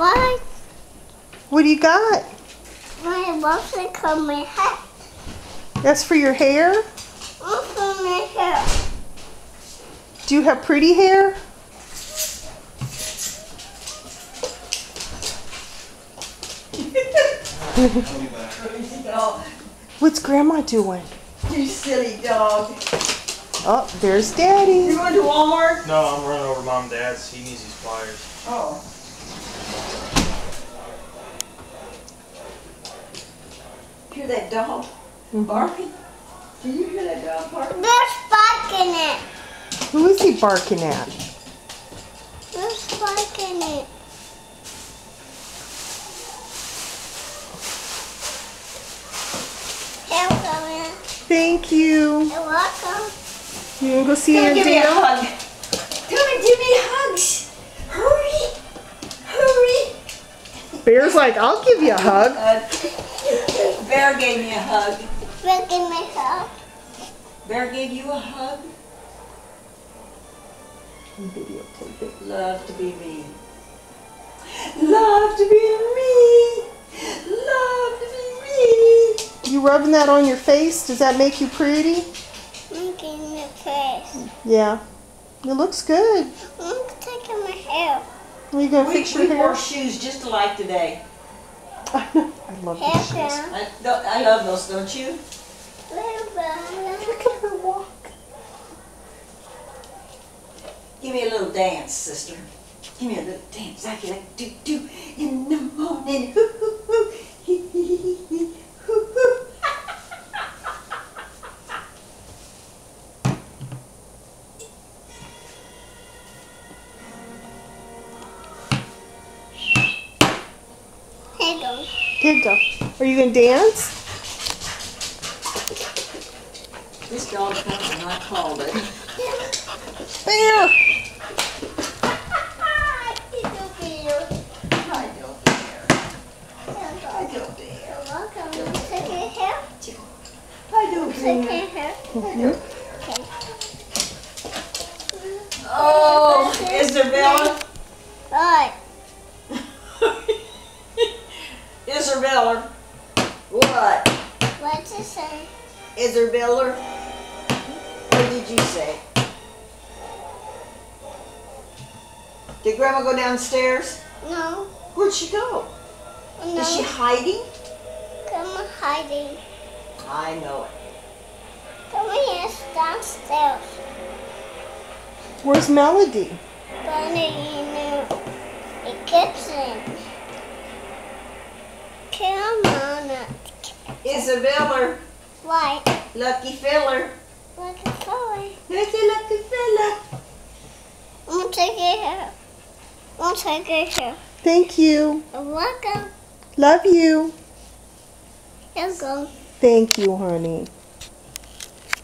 What? What do you got? My mostly cut my hair. That's for your hair? For my hair. Do you have pretty hair? What's Grandma doing? You silly dog. Oh, there's Daddy. You going to Walmart? No, I'm running over Mom and Dad's. He needs these pliers. Oh. Hear that dog barking? Do you hear that dog barking? There's barking it. Who is he barking at? There's barking it. Welcome. Thank you. You're welcome. You gonna go see Come and give me a Aunt Dale? hug. Come and give me hugs. Hurry. Hurry. Bear's like, I'll give you a hug. Bear gave me a hug. Breaking my hair. Bear gave you a hug. Videotape it. Love to be me. Love to be me. Love to be me. You rubbing that on your face? Does that make you pretty? Making my face. Yeah. It looks good. I'm taking my hair. Are you gonna We fix your wore hair? shoes just alike today. I love Hair these shoes. down. I love those, don't you? Look at her walk. Give me a little dance, sister. Give me a little dance. I can like do do in the morning. Hoo hoo hoo. Hee hee hee hee. Hoo hoo. Here you go. Here you go. Are you gonna dance? This dog comes and I called it. Bear! I don't dare. I don't dare. I don't dare. You're welcome. You take your hair? I don't Take dare. your hair. Mhm. Okay. Oh, Isabella. Right. Isabella. What? What's it say? Isabella. What did you say? Did Grandma go downstairs? No. Where'd she go? No. Is she hiding? Come hiding. I know it. Come here, downstairs. Where's Melody? Bunny in the kitchen. Come on. Isabella. White. Lucky filler. Look at Chloe. There's a lucky filler. I'm gonna take your hair. I'm gonna take your hair. Thank you. You're welcome. Love you. Here you go. Thank you, honey.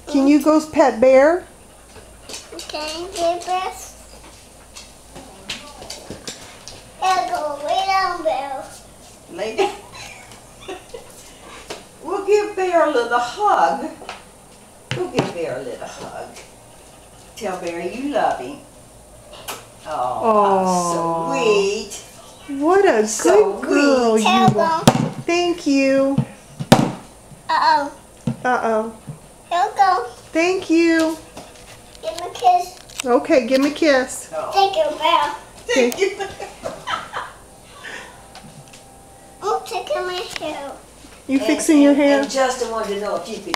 Can you go pet Bear? Okay, give this. Here you go. Lay down, Bill. Lay down. We'll give Bear a little hug. We'll give Bear a little hug. Tell Bear you love him. Oh, how sweet. What a So good girl weak. you Here you are. go. Thank you. Uh-oh. Uh-oh. Here you go. Thank you. Give me a kiss. Okay, give me a kiss. Oh, Take your Bill. thank you. I'm taking my hair. You fixing your hair? And Justin wanted to know if you could